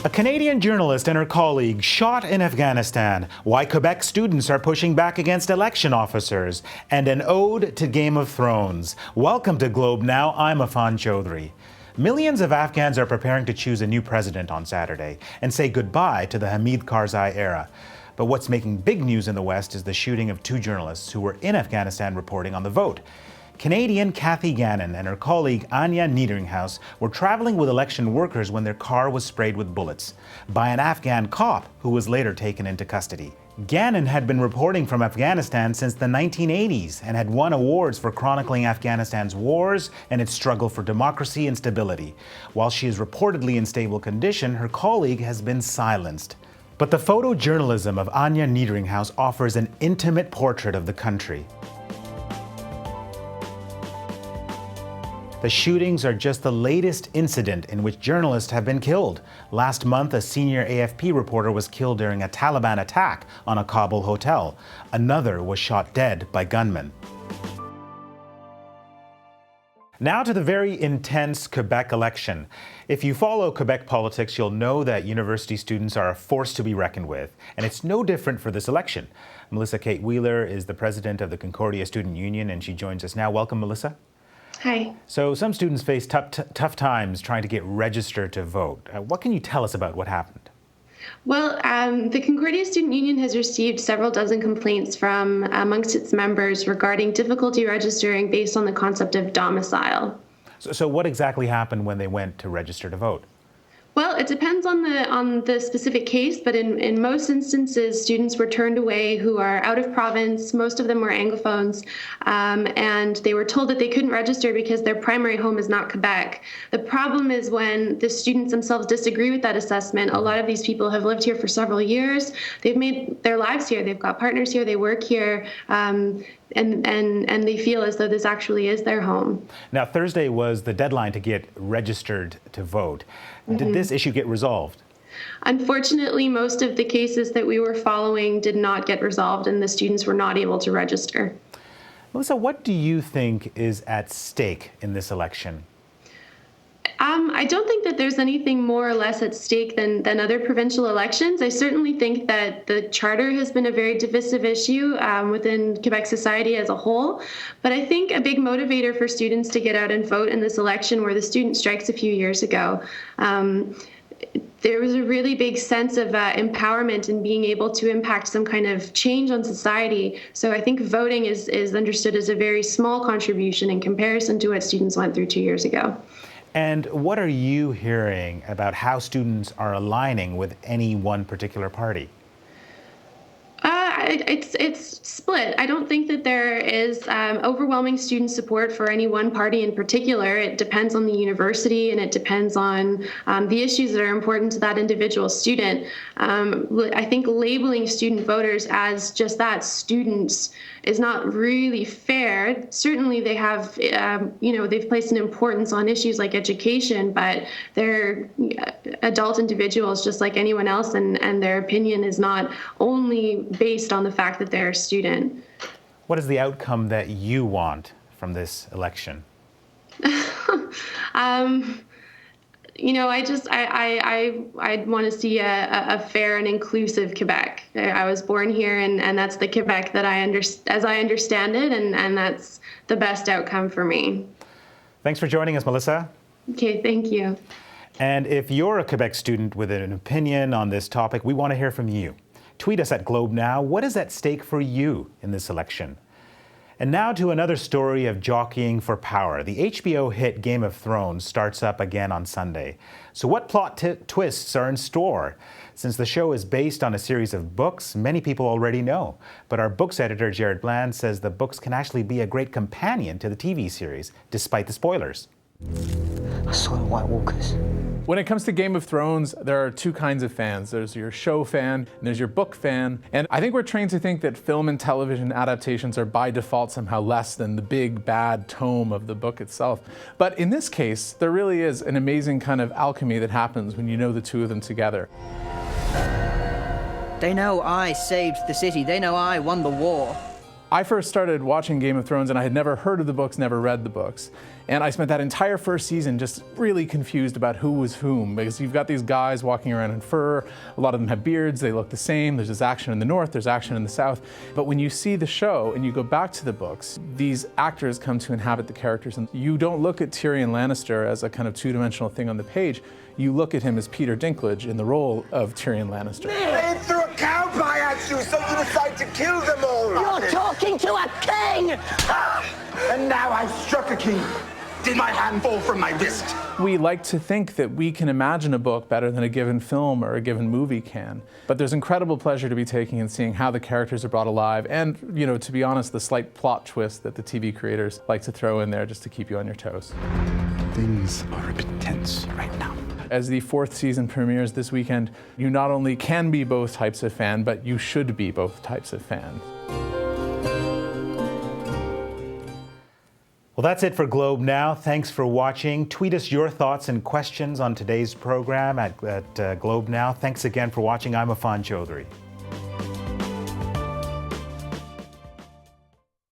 A Canadian journalist and her colleague shot in Afghanistan, why Quebec students are pushing back against election officers, and an ode to Game of Thrones. Welcome to Globe Now, I'm Affan Chowdhry. Millions of Afghans are preparing to choose a new president on Saturday and say goodbye to the Hamid Karzai era. But what's making big news in the West is the shooting of two journalists who were in Afghanistan reporting on the vote. Canadian Cathy Gannon and her colleague Anya Niederinghaus were traveling with election workers when their car was sprayed with bullets by an Afghan cop who was later taken into custody. Gannon had been reporting from Afghanistan since the 1980s and had won awards for chronicling Afghanistan's wars and its struggle for democracy and stability. While she is reportedly in stable condition, her colleague has been silenced. But the photojournalism of Anya Niederinghaus offers an intimate portrait of the country. The shootings are just the latest incident in which journalists have been killed. Last month, a senior AFP reporter was killed during a Taliban attack on a Kabul hotel. Another was shot dead by gunmen. Now to the very intense Quebec election. If you follow Quebec politics, you'll know that university students are a force to be reckoned with, and it's no different for this election. Melissa Kate Wheeler is the president of the Concordia Student Union, and she joins us now. Welcome, Melissa. Hi. So some students face tough times trying to get registered to vote. What can you tell us about what happened? Well, the Concordia Student Union has received several dozen complaints from amongst its members regarding difficulty registering based on the concept of domicile. So what exactly happened when they went to register to vote? Well, it depends on the specific case, but in most instances, students were turned away who are out of province. Most of them were Anglophones, and they were told that they couldn't register because their primary home is not Quebec. The problem is when the students themselves disagree with that assessment. A lot of these people have lived here for several years. They've made their lives here. They've got partners here. They work here. And they feel as though this actually is their home. Now, Thursday was the deadline to get registered to vote. Did this issue get resolved? Unfortunately, most of the cases that we were following did not get resolved, and the students were not able to register. Melissa, what do you think is at stake in this election? I don't think that there's anything more or less at stake than other provincial elections. I certainly think that the charter has been a very divisive issue within Quebec society as a whole. But I think a big motivator for students to get out and vote in this election were the student strikes a few years ago. There was a really big sense of empowerment and being able to impact some kind of change on society. So I think voting is understood as a very small contribution in comparison to what students went through 2 years ago. And what are you hearing about how students are aligning with any one particular party? It's split. I don't think that there is overwhelming student support for any one party in particular. It depends on the university and it depends on the issues that are important to that individual student. I think labeling student voters as just that, students, is not really fair. Certainly they have, they've placed an importance on issues like education, but they're adult individuals just like anyone else, and their opinion is not only based on the fact that they're a student. What is the outcome that you want from this election? I want to see a fair and inclusive Quebec. I was born here, and that's the Quebec that as I understand it, and that's the best outcome for me. Thanks for joining us, Melissa. Okay, thank you. And if you're a Quebec student with an opinion on this topic, we want to hear from you. Tweet us at Globe Now. What is at stake for you in this election? And now to another story of jockeying for power. The HBO hit Game of Thrones starts up again on Sunday. So what plot twists are in store? Since the show is based on a series of books, many people already know. But our books editor, Jared Bland, says the books can actually be a great companion to the TV series, despite the spoilers. I saw the White Walkers. When it comes to Game of Thrones, there are two kinds of fans. There's your show fan, and there's your book fan. And I think we're trained to think that film and television adaptations are by default somehow less than the big, bad tome of the book itself. But in this case, there really is an amazing kind of alchemy that happens when you know the two of them together. They know I saved the city. They know I won the war. I first started watching Game of Thrones and I had never heard of the books, never read the books. And I spent that entire first season just really confused about who was whom, because you've got these guys walking around in fur, a lot of them have beards, they look the same, there's this action in the north, there's action in the south. But when you see the show and you go back to the books, these actors come to inhabit the characters, and you don't look at Tyrion Lannister as a kind of two-dimensional thing on the page, you look at him as Peter Dinklage in the role of Tyrion Lannister. They threw a cowpie at you, so you decide to kill them all. You're talking to a king! And now I've struck a king. Did my hand fall from my wrist? We like to think that we can imagine a book better than a given film or a given movie can. But there's incredible pleasure to be taking in seeing how the characters are brought alive and, to be honest, the slight plot twist that the TV creators like to throw in there just to keep you on your toes. Things are a bit tense right now. As the 4th season premieres this weekend, you not only can be both types of fan, but you should be both types of fan. Well, that's it for Globe Now. Thanks for watching. Tweet us your thoughts and questions on today's program at Globe Now. Thanks again for watching. I'm Affan Chowdhry.